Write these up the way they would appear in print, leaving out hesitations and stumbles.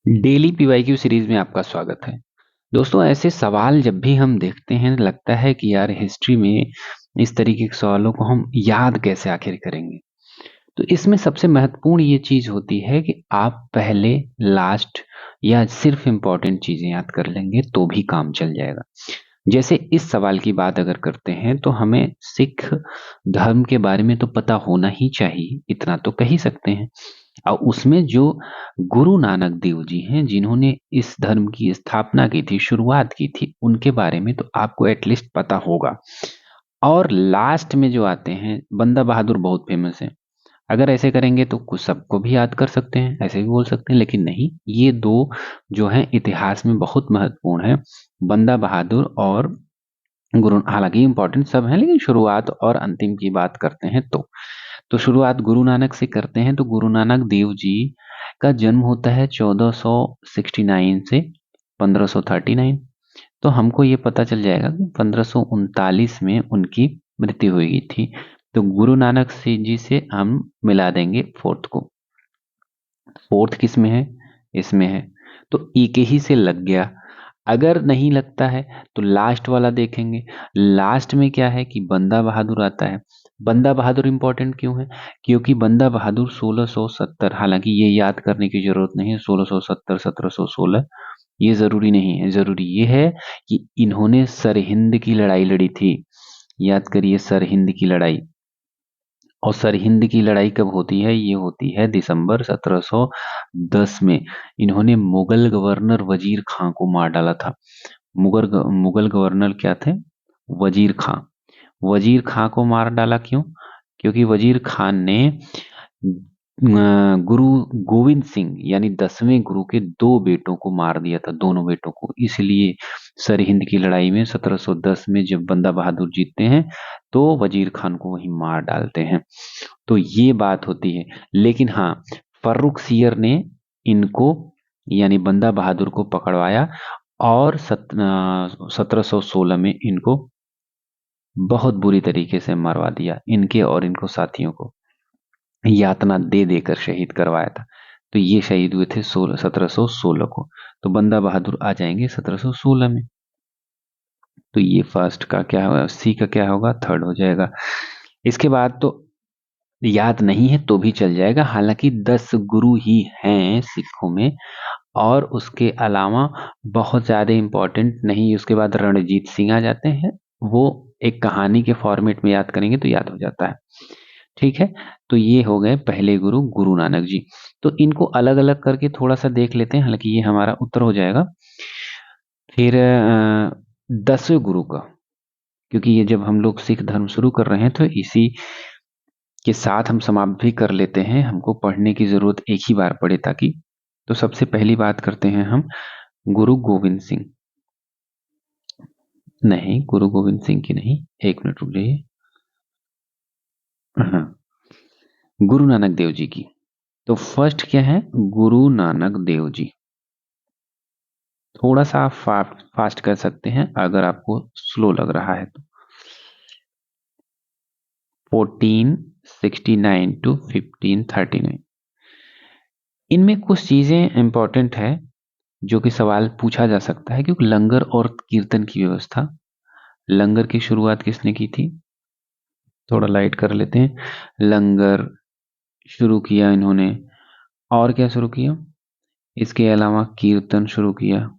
Daily PYQ series में आपका स्वागत है। दोस्तों, ऐसे सवाल जब भी हम देखते हैं लगता है कि यार हिस्ट्री में इस तरीके के सवालों को हम याद कैसे आखिर करेंगे। तो इसमें सबसे महत्वपूर्ण ये चीज होती है कि आप पहले लास्ट या सिर्फ इम्पोर्टेंट चीजें याद कर लेंगे तो भी काम चल जाएगा। जैसे इस सवाल की बात अगर करते हैं तो हमें सिख धर्म के बारे में तो पता होना ही चाहिए, इतना तो कह ही सकते हैं। और उसमें जो गुरु नानक देव जी हैं जिन्होंने इस धर्म की स्थापना की थी, शुरुआत की थी, उनके बारे में तो आपको एटलीस्ट पता होगा। और लास्ट में जो आते हैं बंदा बहादुर बहुत फेमस है। अगर ऐसे करेंगे तो कुछ सबको भी याद कर सकते हैं, ऐसे भी बोल सकते हैं, लेकिन नहीं, ये दो जो हैं इतिहास में बहुत महत्वपूर्ण है। बंदा बहादुर और गुरु हालांकि इंपॉर्टेंट सब हैं, लेकिन शुरुआत और अंतिम की बात करते हैं तो शुरुआत गुरु नानक से करते हैं। तो गुरु नानक देव जी का जन्म होता है 1469 से 1539। तो हमको ये पता चल जाएगा कि 1539 में उनकी मृत्यु हुई थी। तो गुरु नानक जी से हम मिला देंगे फोर्थ को। फोर्थ किस में है? इसमें है। तो ई के ही से लग गया। अगर नहीं लगता है तो लास्ट वाला देखेंगे। लास्ट में क्या है कि बंदा बहादुर आता है। बंदा बहादुर इंपॉर्टेंट क्यों है? क्योंकि बंदा बहादुर 1670, हालांकि ये याद करने की जरूरत नहीं है 1670 1716, ये जरूरी नहीं है। जरूरी ये है कि इन्होंने सरहिंद की लड़ाई लड़ी थी। याद करिए, सरहिंद की लड़ाई। और सरहिंद की लड़ाई कब होती है? ये होती है दिसंबर 1710 में। इन्होंने मुगल गवर्नर वजीर खां को मार डाला था। मुगल गवर्नर क्या थे? वजीर खां। वजीर खां को मार डाला क्यों? क्योंकि वजीर खान ने गुरु गोविंद सिंह यानी 10वें गुरु के दो बेटों को मार दिया था, दोनों बेटों को। इसलिए सरहिंद की लड़ाई में 1710 में जब बंदा बहादुर जीतते हैं तो वजीर खान को वहीं मार डालते हैं। तो ये बात होती है। लेकिन हाँ, फर्रुख सियर ने इनको यानी बंदा बहादुर को पकड़वाया और 1716 में इनको बहुत बुरी तरीके से मरवा दिया। इनके और इनको साथियों को यातना दे देकर शहीद करवाया था। तो ये शहीद हुए थे 1716 को। तो बंदा बहादुर आ जाएंगे 1716 में। तो ये फर्स्ट का क्या होगा, सी का क्या होगा, थर्ड हो जाएगा। इसके बाद तो याद नहीं है तो भी चल जाएगा, हालांकि 10 गुरु ही हैं सिखों में। और उसके अलावा बहुत ज्यादा इंपॉर्टेंट नहीं। उसके बाद रणजीत सिंह आ जाते हैं। वो एक कहानी के फॉर्मेट में याद करेंगे तो याद हो जाता है। ठीक है। तो ये हो गए पहले गुरु, गुरु नानक जी। तो इनको अलग अलग करके थोड़ा सा देख लेते हैं, हालांकि ये हमारा उत्तर हो जाएगा। फिर 10वें गुरु का, क्योंकि ये जब हम लोग सिख धर्म शुरू कर रहे हैं तो इसी के साथ हम समाप्त भी कर लेते हैं। हमको पढ़ने की जरूरत एक ही बार पड़े ताकि। तो सबसे पहली बात करते हैं हम गुरु गोविंद सिंह। नहीं, गुरु गोविंद सिंह की नहीं, एक मिनट रुक जाइए। हाँ, गुरु नानक देव जी की। तो फर्स्ट क्या है? गुरु नानक देव जी। थोड़ा सा आप फास्ट कर सकते हैं अगर आपको स्लो लग रहा है तो। 1469 टू 1539। इनमें कुछ चीजें इंपॉर्टेंट है जो कि सवाल पूछा जा सकता है, क्योंकि लंगर और कीर्तन की व्यवस्था। लंगर की शुरुआत किसने की थी? थोड़ा लाइट कर लेते हैं। लंगर शुरू किया इन्होंने। और क्या शुरू किया? इसके अलावा कीर्तन शुरू किया।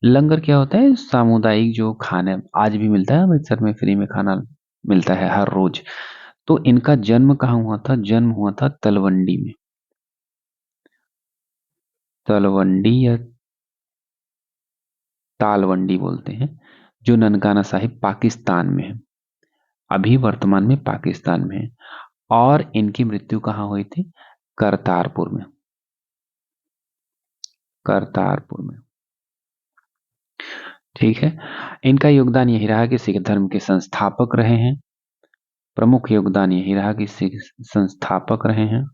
लंगर क्या होता है? सामुदायिक जो खाना आज भी मिलता है अमृतसर में, फ्री में खाना मिलता है हर रोज। तो इनका जन्म कहाँ हुआ था? जन्म हुआ था तलवंडी में। तलवंडी या तालवंडी बोलते हैं, जो ननकाना साहिब पाकिस्तान में है। अभी वर्तमान में पाकिस्तान में है। और इनकी मृत्यु कहाँ हुई थी? करतारपुर में। करतारपुर में। ठीक है। इनका योगदान यही रहा कि सिख धर्म के संस्थापक रहे हैं। प्रमुख योगदान यही रहा कि सिख संस्थापक रहे हैं।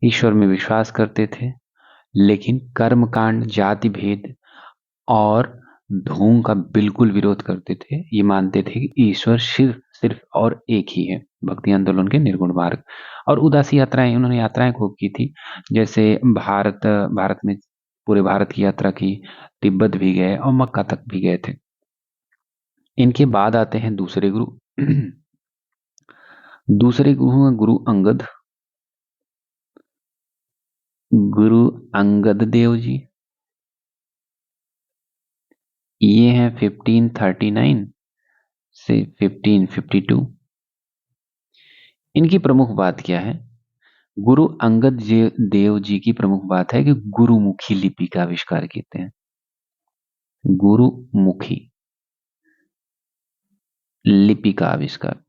ईश्वर में विश्वास करते थे, लेकिन कर्मकांड, जाति भेद और ढोंग का बिल्कुल विरोध करते थे। ये मानते थे कि ईश्वर सिर्फ और एक ही है, भक्ति आंदोलन के निर्गुण मार्ग। और उदासी यात्राएं, उन्होंने यात्राएं खूब की थी, जैसे भारत में पूरे भारत की यात्रा की, तिब्बत भी गए और मक्का तक भी गए थे। इनके बाद आते हैं दूसरे गुरु। दूसरे गुरु हैं गुरु अंगद, गुरु अंगद देव जी। ये हैं 1539 से 1552। इनकी प्रमुख बात क्या है? गुरु अंगद देव जी की प्रमुख बात है कि गुरुमुखी लिपि का आविष्कार किए हैं। गुरुमुखी लिपि का आविष्कार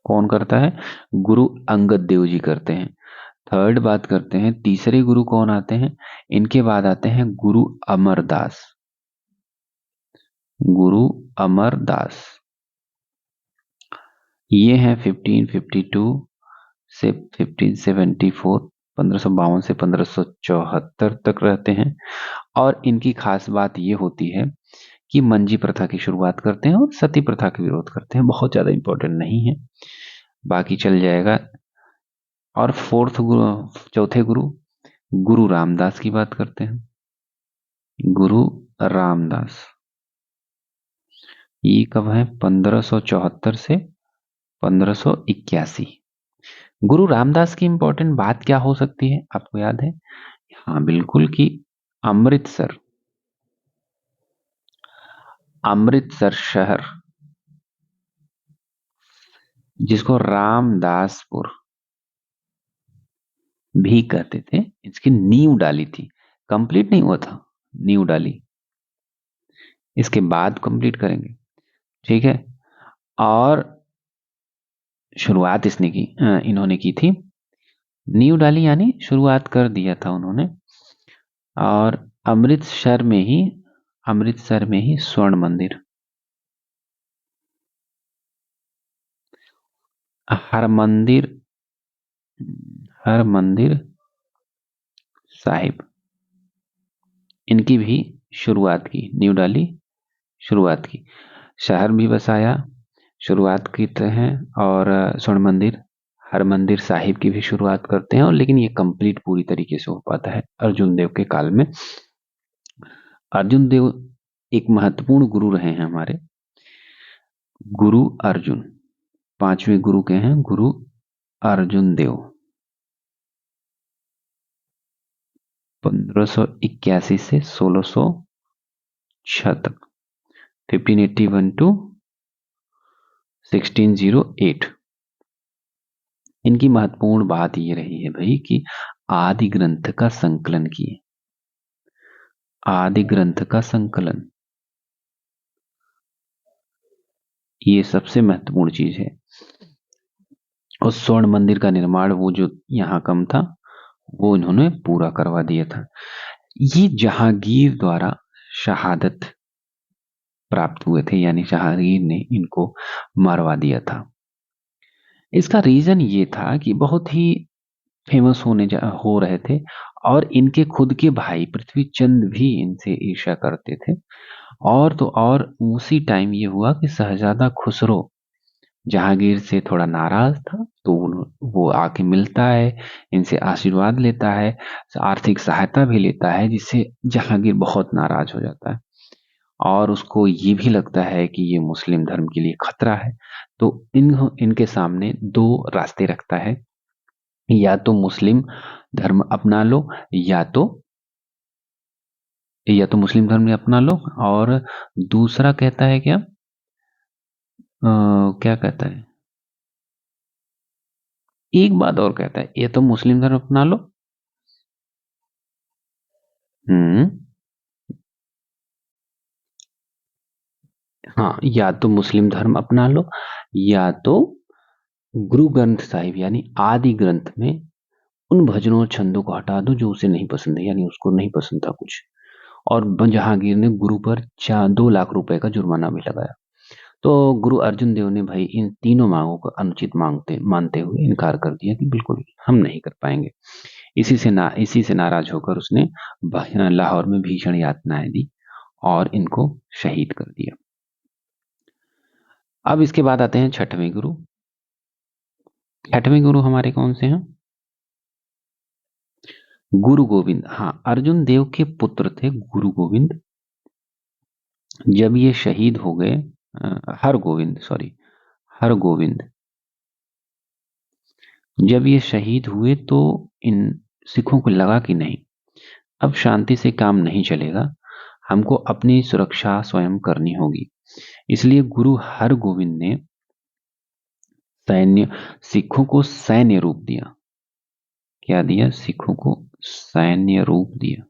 कौन करता है? गुरु अंगद देव जी करते हैं। थर्ड बात करते हैं, तीसरे गुरु कौन आते हैं? इनके बाद आते हैं गुरु अमरदास। गुरु अमरदास ये हैं 1552 से 1574, 1552 से 1574 तक रहते हैं। और इनकी खास बात ये होती है कि मंजी प्रथा की शुरुआत करते हैं और सती प्रथा का विरोध करते हैं। बहुत ज्यादा इंपॉर्टेंट नहीं है, बाकी चल जाएगा। और चौथे गुरु गुरु रामदास की बात करते हैं। गुरु रामदास ये कब है? 1574 से 1581। गुरु रामदास की इंपॉर्टेंट बात क्या हो सकती है, आपको याद है? हाँ बिल्कुल, कि अमृतसर, अमृतसर शहर जिसको रामदासपुर भी कहते थे, इसकी नींव डाली थी। कंप्लीट नहीं हुआ था, नींव डाली, इसके बाद कंप्लीट करेंगे, ठीक है। और शुरुआत इन्होंने की थी, नींव डाली यानी शुरुआत कर दिया था उन्होंने। और अमृतसर में ही स्वर्ण मंदिर, हरमंदिर साहिब, इनकी भी शुरुआत की, नींव डाली, शुरुआत की, शहर भी बसाया, शुरुआत करते हैं। और स्वर्ण मंदिर, हरमंदिर साहिब की भी शुरुआत करते हैं। और लेकिन ये कंप्लीट पूरी तरीके से हो पाता है अर्जुन देव के काल में। अर्जुन देव एक महत्वपूर्ण गुरु रहे हैं हमारे, गुरु अर्जुन, पांचवें गुरु के हैं गुरु अर्जुन देव। 1581 से 1606 तक, 1581 टू 1608। इनकी महत्वपूर्ण बात ये रही है भाई कि आदि ग्रंथ का संकलन किए, आदि ग्रंथ का संकलन, ये सबसे महत्वपूर्ण चीज है। और स्वर्ण मंदिर का निर्माण, वो जो यहाँ कम था, वो इन्होंने पूरा करवा दिया था। ये जहांगीर द्वारा शहादत प्राप्त हुए थे, यानी जहांगीर ने इनको मरवा दिया था। इसका रीजन ये था कि बहुत ही फेमस हो रहे थे, और इनके खुद के भाई पृथ्वीचंद भी इनसे ईर्ष्या करते थे। और तो और उसी टाइम ये हुआ कि शहजादा खुसरो जहांगीर से थोड़ा नाराज था, तो वो आके मिलता है, इनसे आशीर्वाद लेता है, आर्थिक सहायता भी लेता है, जिससे जहांगीर बहुत नाराज हो जाता है। और उसको ये भी लगता है कि ये मुस्लिम धर्म के लिए खतरा है। तो इनके सामने दो रास्ते रखता है, या तो मुस्लिम धर्म अपना लो, या तो मुस्लिम धर्म अपना लो, और दूसरा कहता है क्या, क्या कहता है, एक बात और कहता है, या तो मुस्लिम धर्म अपना लो, हम्म, हाँ, या तो मुस्लिम धर्म अपना लो, या तो गुरु ग्रंथ साहिब यानी आदि ग्रंथ में उन भजनों और छंदों को हटा दो जो उसे नहीं पसंद है, यानी उसको नहीं पसंद था कुछ। और जहांगीर ने गुरु पर 2 लाख रुपए का जुर्माना भी लगाया। तो गुरु अर्जुन देव ने भाई इन तीनों मांगों को अनुचित मानते हुए इनकार कर दिया कि बिल्कुल हम नहीं कर पाएंगे। इसी से नाराज होकर उसने लाहौर में भीषण यातनाएं दी, और इनको शहीद कर दिया। अब इसके बाद आते हैं छठवें गुरु। छठवें गुरु हमारे कौन से हैं? गुरु गोविंद। हाँ, अर्जुन देव के पुत्र थे गुरु गोविंद। जब ये शहीद हो गए, हरगोविंद, सॉरी, हरगोविंद, जब ये शहीद हुए तो इन सिखों को लगा कि नहीं, अब शांति से काम नहीं चलेगा, हमको अपनी सुरक्षा स्वयं करनी होगी। इसलिए गुरु हरगोविंद ने सैन्य सिखों को सैन्य रूप दिया। क्या दिया? सिखों को सैन्य रूप दिया।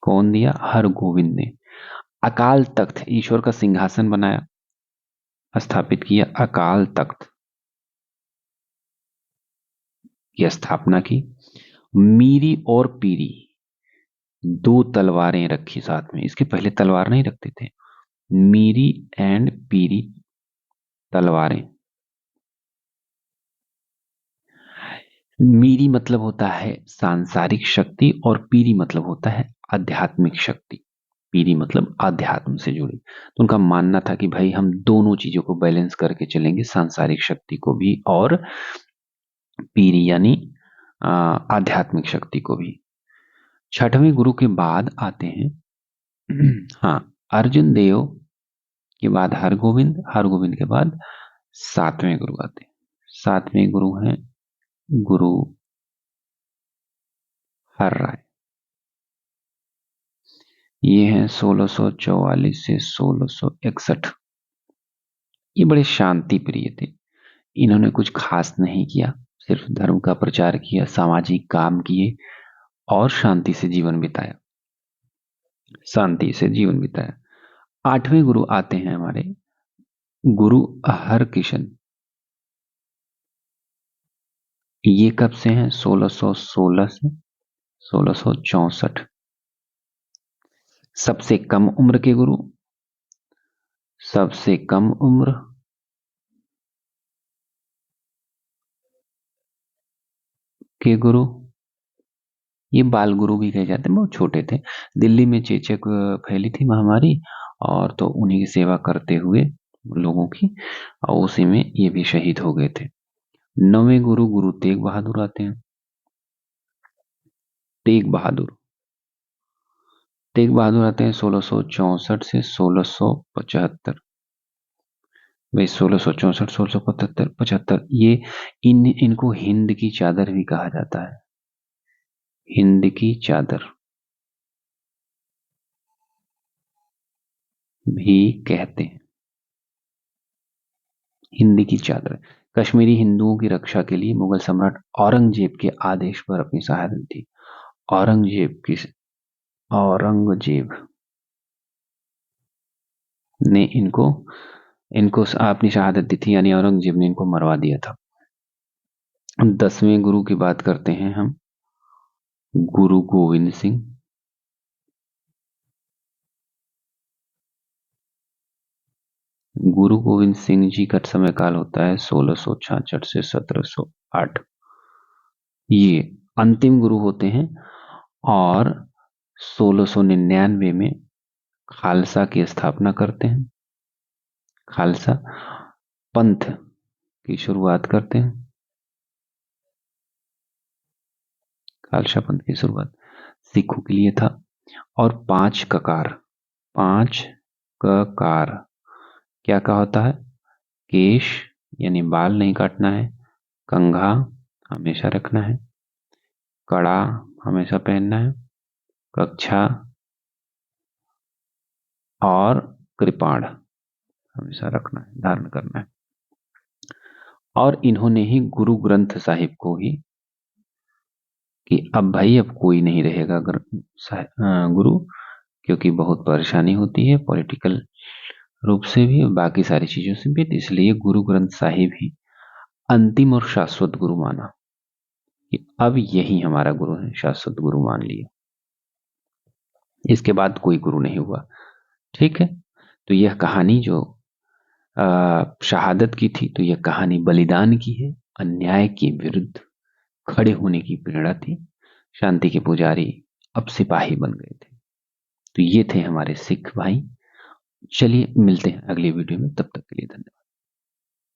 कौन दिया? हरगोविंद ने। अकाल तख्त, ईश्वर का सिंहासन बनाया, स्थापित किया। अकाल तख्त की स्थापना की। मीरी और पीरी, दो तलवारें रखी साथ में। इसके पहले तलवार नहीं रखते थे। मीरी एंड पीरी तलवारें। मीरी मतलब होता है सांसारिक शक्ति और पीरी मतलब होता है आध्यात्मिक शक्ति। पीरी मतलब आध्यात्म से जुड़ी। तो उनका मानना था कि भाई हम दोनों चीजों को बैलेंस करके चलेंगे, सांसारिक शक्ति को भी और पीरी यानी आध्यात्मिक शक्ति को भी। छठवें गुरु के बाद आते हैं हाँ, अर्जुन देव के बाद हरगोविंद, हरगोविंद के बाद सातवें गुरु आते हैं। सातवें गुरु हैं गुरु हर राय। ये हैं 1644 से 1661। ये बड़े शांति प्रिय थे। इन्होंने कुछ खास नहीं किया, सिर्फ धर्म का प्रचार किया, सामाजिक काम किए और शांति से जीवन बिताया। शांति से जीवन बिताया। आठवें गुरु आते हैं हमारे गुरु हरकिशन। ये कब से हैं? 1616 से 1664। सबसे कम उम्र के गुरु, सबसे कम उम्र के गुरु, ये बाल गुरु भी कहे जाते हैं, बहुत छोटे थे। दिल्ली में चेचक फैली थी महामारी, और तो उन्हीं की सेवा करते हुए लोगों की, और उसी में ये भी शहीद हो गए थे। नौवें गुरु गुरु तेग बहादुर आते हैं। तेग बहादुर, तेग बहादुर आते हैं 1664 से 1675। भाई 1664, 1675, 75, ये इनको हिंद की चादर भी कहा जाता है। हिंद की चादर भी कहते हैं। हिंद की चादर। कश्मीरी हिंदुओं की रक्षा के लिए मुगल सम्राट औरंगजेब के आदेश पर अपनी शहादत दी। औरंगजेब ने इनको इनको अपनी शहादत दी थी, यानी औरंगजेब ने इनको मरवा दिया था। 10वें गुरु की बात करते हैं हम, गुरु गोविंद सिंह। गुरु गोविंद सिंह जी का समय काल होता है 1666 से 1708। ये अंतिम गुरु होते हैं और 1699 में खालसा की स्थापना करते हैं। खालसा पंथ की शुरुआत करते हैं। खालसा पंथ की शुरुआत सिखों के लिए था। और 5 ककार, 5 ककार क्या क्या होता है? केश यानी बाल नहीं काटना है, कंघा हमेशा रखना है, कड़ा हमेशा पहनना है, कक्षा और कृपाण हमेशा रखना है, धारण करना है। और इन्होंने ही गुरु ग्रंथ साहिब को ही कि अब भाई अब कोई नहीं रहेगा गुरु, क्योंकि बहुत परेशानी होती है पॉलिटिकल रूप से भी, बाकी सारी चीजों से भी, इसलिए गुरु ग्रंथ साहिब ही अंतिम और शाश्वत गुरु माना कि अब यही हमारा गुरु है, शाश्वत गुरु मान लिया। इसके बाद कोई गुरु नहीं हुआ। ठीक है, तो यह कहानी जो शहादत की थी, तो यह कहानी बलिदान की है, अन्याय के विरुद्ध खड़े होने की प्रेरणा थी। शांति के पुजारी अब सिपाही बन गए थे। तो ये थे हमारे सिख भाई। चलिए मिलते हैं अगली वीडियो में, तब तक के लिए धन्यवाद।